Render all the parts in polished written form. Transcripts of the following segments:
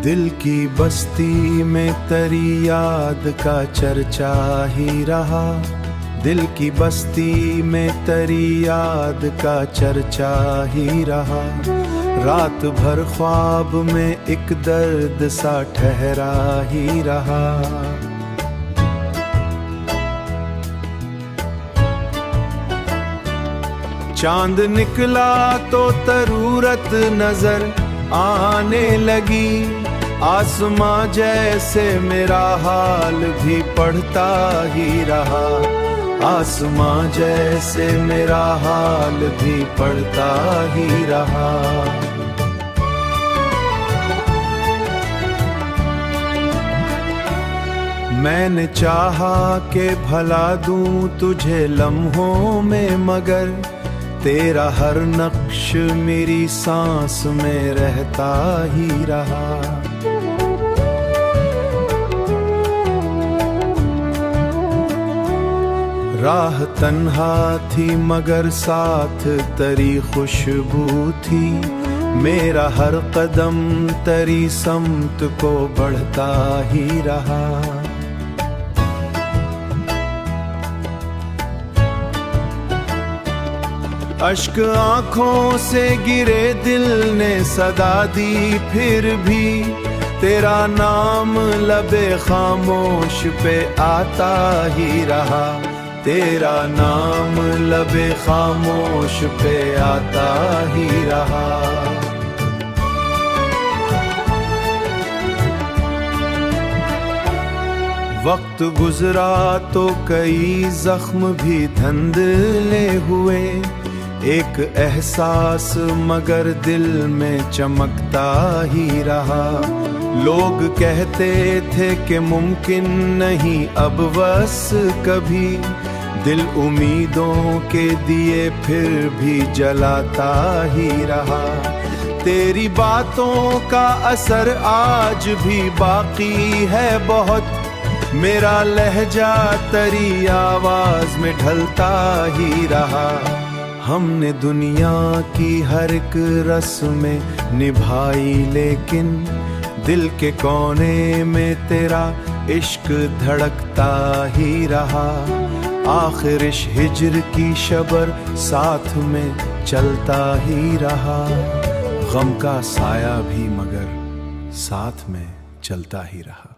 दिल की बस्ती में तेरी याद का चर्चा ही रहा। दिल की बस्ती में तेरी याद का चर्चा ही रहा। रात भर ख्वाब में एक दर्द सा ठहरा ही रहा। चांद निकला तो तरूरत नजर आने लगी। आसमां जैसे मेरा हाल भी पढ़ता ही रहा। आसमां जैसे मेरा हाल भी पढ़ता ही रहा। मैंने चाहा कि भला दूं तुझे लम्हों में, मगर तेरा हर नक्श मेरी सांस में रहता ही रहा। राह तन्हा थी मगर साथ तेरी खुशबू थी। मेरा हर कदम तेरी समत को बढ़ता ही रहा। अश्क आंखों से गिरे दिल ने सदा दी, फिर भी तेरा नाम लबे खामोश पे आता ही रहा। तेरा नाम लबे खामोश पे आता ही रहा। वक्त गुजरा तो कई जख्म भी धंधले हुए। एक एहसास मगर दिल में चमकता ही रहा। लोग कहते थे कि मुमकिन नहीं अब बस कभी। दिल उम्मीदों के दिए फिर भी जलाता ही रहा। तेरी बातों का असर आज भी बाकी है बहुत। मेरा लहजा तेरी आवाज में ढलता ही रहा। हमने दुनिया की हर एक रस्में निभाई, लेकिन दिल के कोने में तेरा इश्क धड़कता ही रहा। आखिर इस हिज्र की शबर साथ में चलता ही रहा। गम का साया भी मगर साथ में चलता ही रहा।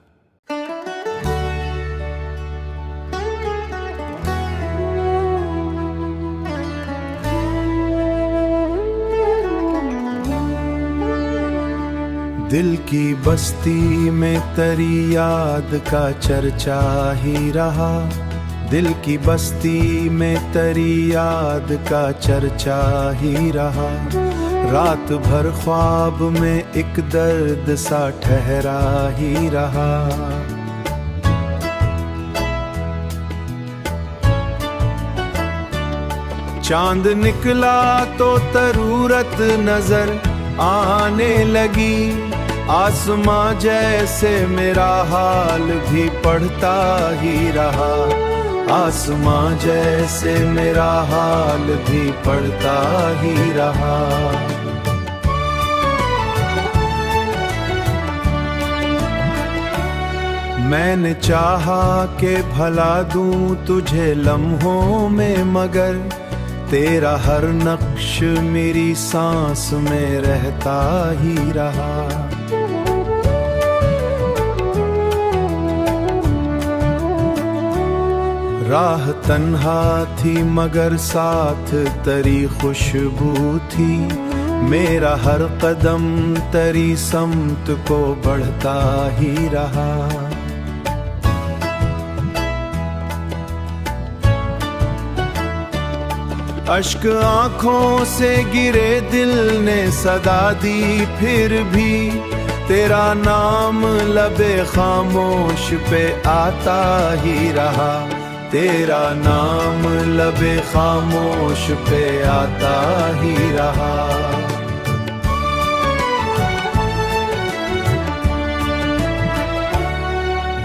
दिल की बस्ती में तेरी याद का चर्चा ही रहा। दिल की बस्ती में तेरी याद का चर्चा ही रहा। रात भर ख्वाब में एक दर्द सा ठहरा ही रहा। चांद निकला तो तरूरत नजर आने लगी। आसमां जैसे मेरा हाल भी पढ़ता ही रहा। आसमां जैसे मेरा हाल भी पढ़ता ही रहा। मैंने चाहा कि भला दूं तुझे लम्हों में, मगर तेरा हर नक्श मेरी सांस में रहता ही रहा। राह तन्हा थी मगर साथ तेरी खुशबू थी। मेरा हर कदम तेरी समत को बढ़ता ही रहा। अश्क आंखों से गिरे दिल ने सदा दी, फिर भी तेरा नाम लबे खामोश पे आता ही रहा। तेरा नाम लबे खामोश पे आता ही रहा।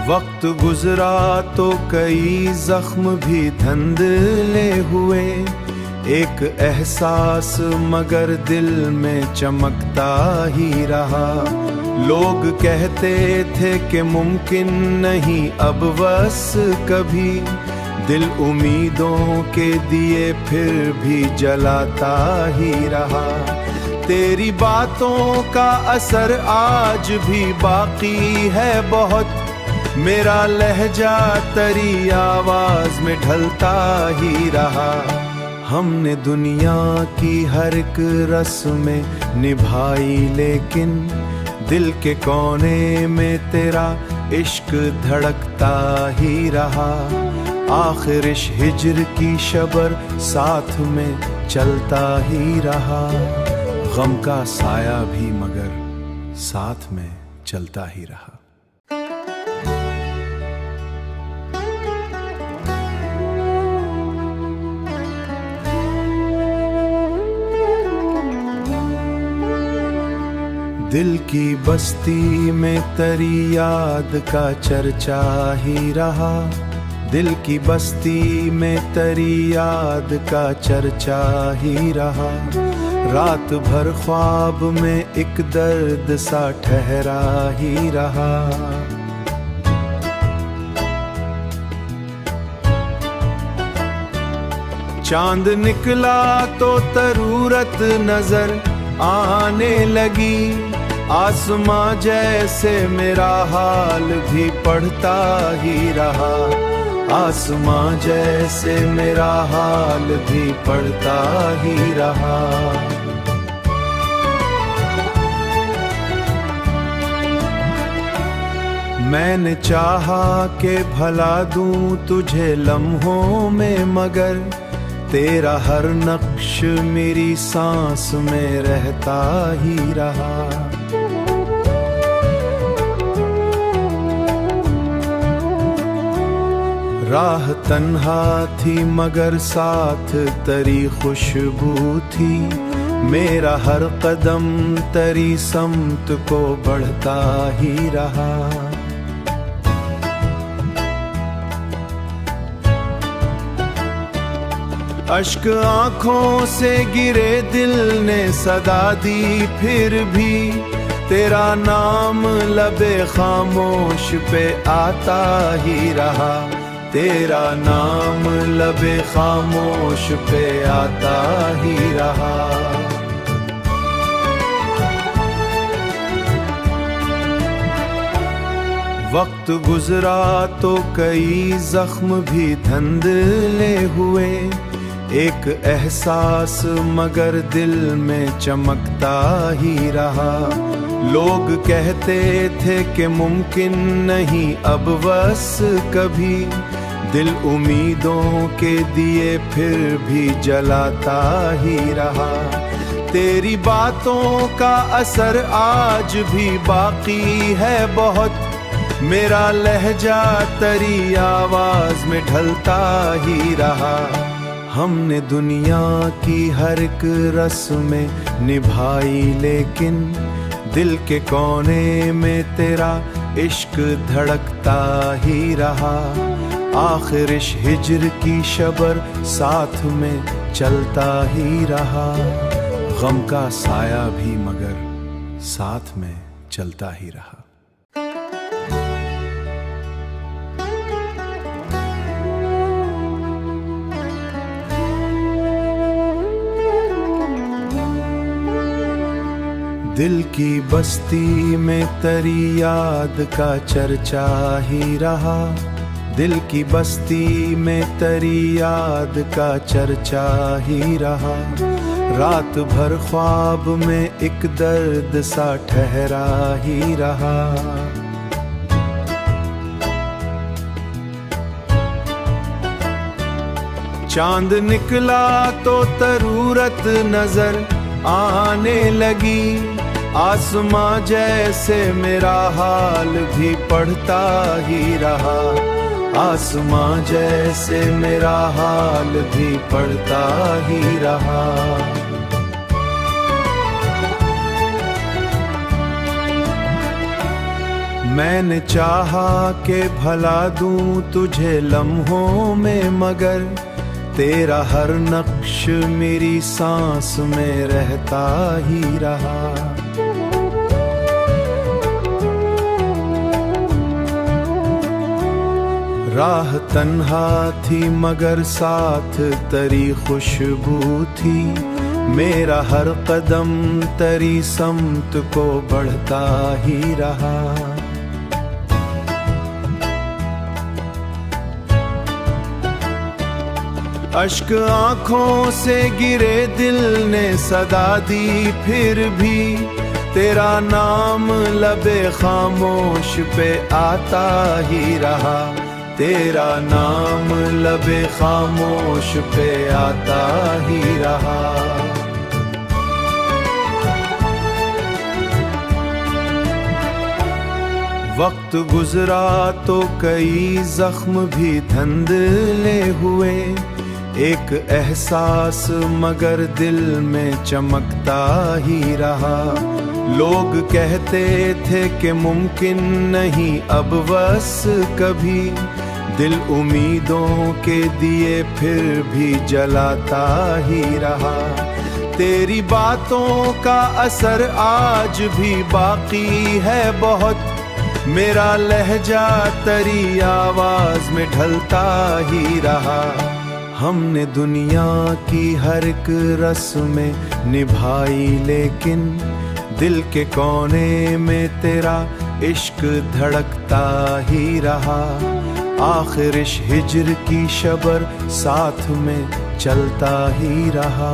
वक्त गुजरा तो कई जख्म भी धंधले हुए। एक एहसास मगर दिल में चमकता ही रहा। लोग कहते थे कि मुमकिन नहीं अब बस कभी, दिल उम्मीदों के दिए फिर भी जलाता ही रहा। तेरी बातों का असर आज भी बाकी है बहुत, मेरा लहजा तेरी आवाज में ढलता ही रहा। हमने दुनिया की हर एक रस्में निभाई, लेकिन दिल के कोने में तेरा इश्क धड़कता ही रहा। आखिर इस हिज्र की शबर साथ में चलता ही रहा। गम का साया भी मगर साथ में चलता ही रहा। दिल की बस्ती में तेरी याद का चर्चा ही रहा। दिल की बस्ती में तेरी याद का चर्चा ही रहा। रात भर ख्वाब में एक दर्द सा ठहरा ही रहा। चांद निकला तो तरूरत नजर आने लगी। आसमां जैसे मेरा हाल भी पढ़ता ही रहा। आसमां जैसे मेरा हाल भी पढ़ता ही रहा। मैंने चाहा कि भला दूं तुझे लम्हों में, मगर तेरा हर नक्श मेरी सांस में रहता ही रहा। राह तन्हा थी मगर साथ तेरी खुशबू थी। मेरा हर कदम तेरी समत को बढ़ता ही रहा। अश्क आंखों से गिरे दिल ने सदा दी, फिर भी तेरा नाम लबे खामोश पे आता ही रहा। तेरा नाम लबे खामोश पे आता ही रहा। वक्त गुजरा तो कई जख्म भी धंधले हुए। एक एहसास मगर दिल में चमकता ही रहा। लोग कहते थे कि मुमकिन नहीं अब बस कभी, दिल उम्मीदों के दिए फिर भी जलाता ही रहा। तेरी बातों का असर आज भी बाकी है बहुत, मेरा लहजा तेरी आवाज में ढलता ही रहा। हमने दुनिया की हर एक रस्में निभाई, लेकिन दिल के कोने में तेरा इश्क धड़कता ही रहा। आखिर इस हिज्र की शबर साथ में चलता ही रहा। गम का साया भी मगर साथ में चलता ही रहा। दिल की बस्ती में तेरी याद का चर्चा ही रहा। दिल की बस्ती में तेरी याद का चर्चा ही रहा। रात भर ख्वाब में एक दर्द सा ठहरा ही रहा। चांद निकला तो तरूरत नजर आने लगी। आसमां जैसे मेरा हाल भी पढ़ता ही रहा। आसमां जैसे मेरा हाल भी पढ़ता ही रहा। मैंने चाहा कि भला दूं तुझे लम्हों में, मगर तेरा हर नक्श मेरी सांस में रहता ही रहा। राह तन्हा थी मगर साथ तेरी खुशबू थी, मेरा हर कदम तेरी समत को बढ़ता ही रहा। अश्क आंखों से गिरे दिल ने सदा दी, फिर भी तेरा नाम लबे खामोश पे आता ही रहा। तेरा नाम लबे खामोश पे आता ही रहा। वक्त गुजरा तो कई जख्म भी धंधले हुए, एक एहसास मगर दिल में चमकता ही रहा। लोग कहते थे कि मुमकिन नहीं अब बस कभी, दिल उम्मीदों के दिए फिर भी जलाता ही रहा। तेरी बातों का असर आज भी बाकी है बहुत, मेरा लहजा तेरी आवाज में ढलता ही रहा। हमने दुनिया की हर एक रस्में निभाई, लेकिन दिल के कोने में तेरा इश्क धड़कता ही रहा। आखिर इस हिज्र की शबर साथ में चलता ही रहा।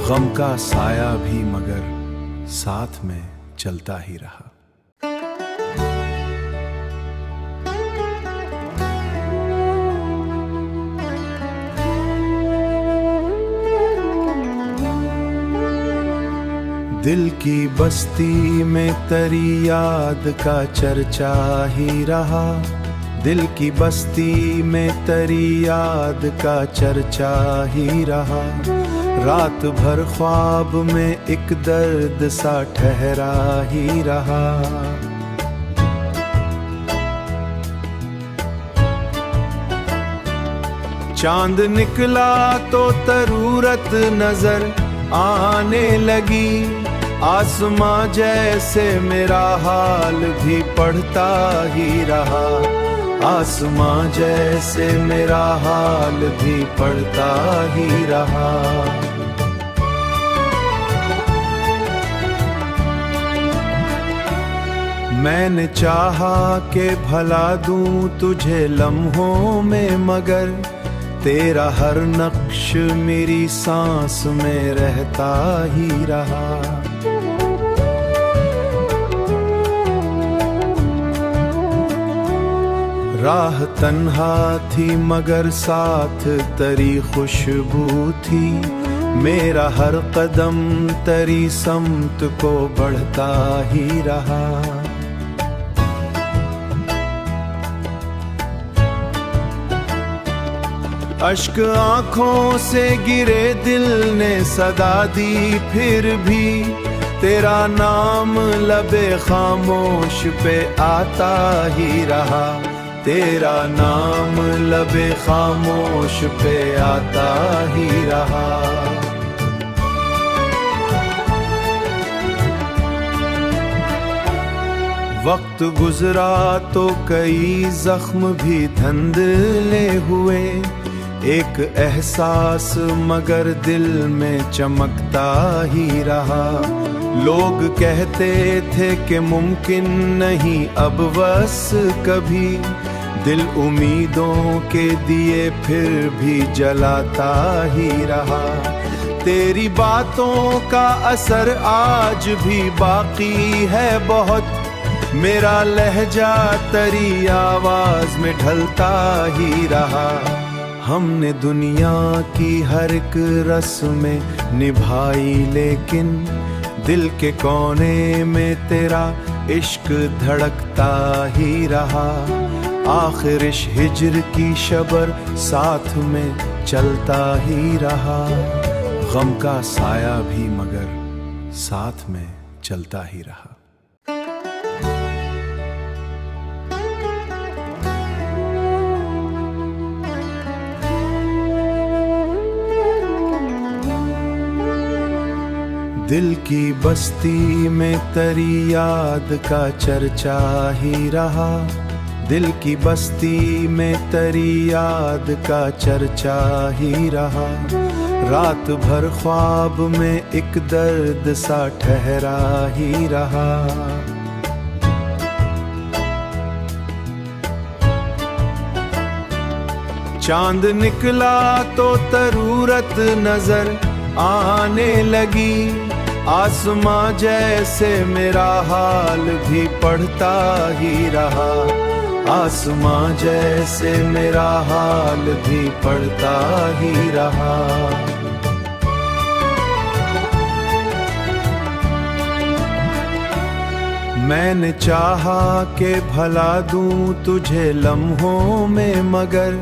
गम का साया भी मगर साथ में चलता ही रहा। दिल की बस्ती में तेरी याद का चर्चा ही रहा। दिल की बस्ती में तेरी याद का चर्चा ही रहा। रात भर ख्वाब में एक दर्द सा ठहरा ही रहा। चांद निकला तो तरूरत नजर आने लगी, आसमां जैसे मेरा हाल भी पढ़ता ही रहा। आसमां जैसे मेरा हाल भी पढ़ता ही रहा। मैंने चाहा कि भला दूं तुझे लम्हों में, मगर तेरा हर नक्श मेरी सांस में रहता ही रहा। राह तन्हा थी मगर साथ तेरी खुशबू थी, मेरा हर कदम तेरी समत को बढ़ता ही रहा। अश्क आंखों से गिरे दिल ने सदा दी, फिर भी तेरा नाम लबे खामोश पे आता ही रहा। तेरा नाम लबे खामोश पे आता ही रहा। वक्त गुजरा तो कई जख्म भी धंधले हुए, एक एहसास मगर दिल में चमकता ही रहा। लोग कहते थे कि मुमकिन नहीं अब बस कभी, दिल उम्मीदों के दिए फिर भी जलाता ही रहा। तेरी बातों का असर आज भी बाकी है बहुत, मेरा लहजा तेरी आवाज में ढलता ही रहा। हमने दुनिया की हर एक रस्में निभाई, लेकिन दिल के कोने में तेरा इश्क धड़कता ही रहा। आखिर इस हिज्र की शबर साथ में चलता ही रहा। गम का साया भी मगर साथ में चलता ही रहा। दिल की बस्ती में तेरी याद का चर्चा ही रहा। दिल की बस्ती में तेरी याद का चर्चा ही रहा। रात भर ख्वाब में एक दर्द सा ठहरा ही रहा। चांद निकला तो तरूरत नजर आने लगी। आसमां जैसे मेरा हाल भी पढ़ता ही रहा। आसमां जैसे मेरा हाल भी पढ़ता ही रहा। मैंने चाहा कि भला दूं तुझे लम्हों में, मगर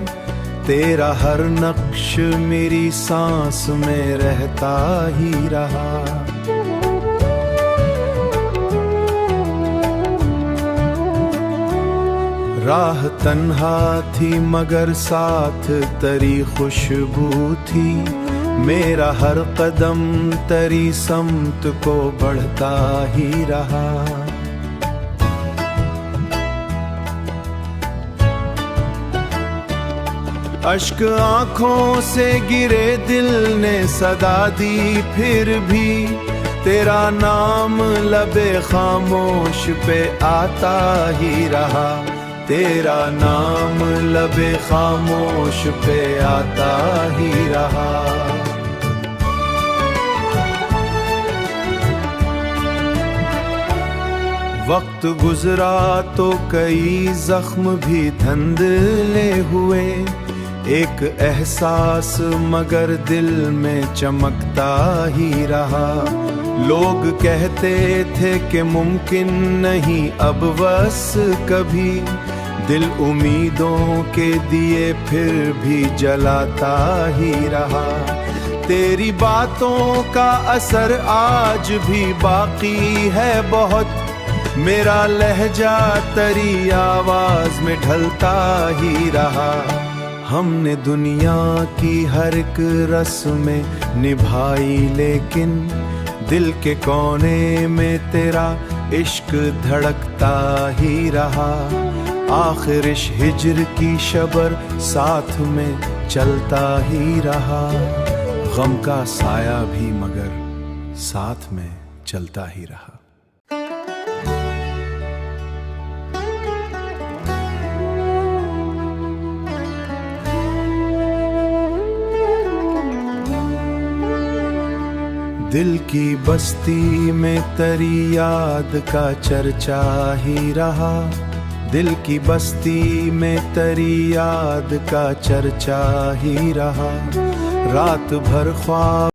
तेरा हर नक्श मेरी सांस में रहता ही रहा। राह तन्हा थी मगर साथ तेरी खुशबू थी। मेरा हर कदम तेरी समत को बढ़ता ही रहा। अश्क आंखों से गिरे दिल ने सदा दी, फिर भी तेरा नाम लबे खामोश पे आता ही रहा। तेरा नाम लबे खामोश पे आता ही रहा। वक्त गुजरा तो कई जख्म भी धंधले हुए। एक एहसास मगर दिल में चमकता ही रहा। लोग कहते थे कि मुमकिन नहीं अब बस कभी। दिल उम्मीदों के दिए फिर भी जलाता ही रहा। तेरी बातों का असर आज भी बाकी है बहुत। मेरा लहजा तेरी आवाज में ढलता ही रहा। हमने दुनिया की हर एक रस्में निभाई, लेकिन दिल के कोने में तेरा इश्क धड़कता ही रहा। आखिर इस हिज्र की शबर साथ में चलता ही रहा। गम का साया भी मगर साथ में चलता ही रहा। दिल की बस्ती में तेरी याद का चर्चा ही रहा। दिल की बस्ती में तेरी याद का चर्चा ही रहा। रात भर ख्वाब